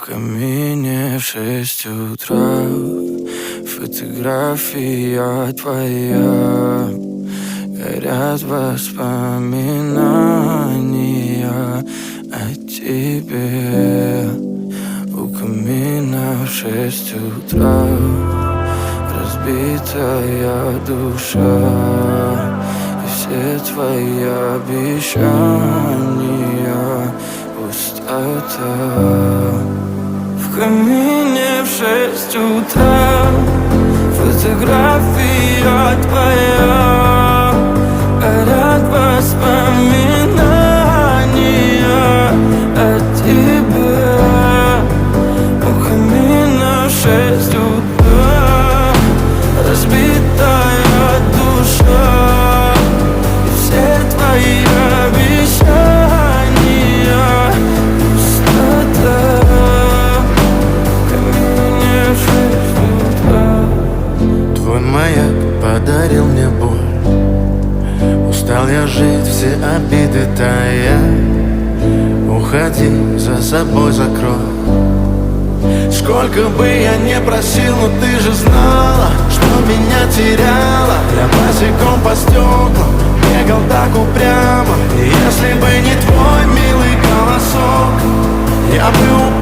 камине в 6 утра фотография твоя. Горят воспоминания о тебе. У камина в 6 утра разбитая душа, и все твои обещания пустота. В камине в 6 утра фотография твоя. Горят воспоминания о тебе. У камина в 6 утра разбитая душа, и все твои обещания пустота. В камине в 6 утра. Твой маяк подарил мне боль. Устал я жить, все обиды тая. Уходи, за собой закрой. Сколько бы я не просил, но ты же знала, что меня теряла. Я босиком по стеклам бегал так упрямо. И если бы не твой милый голосок, я бы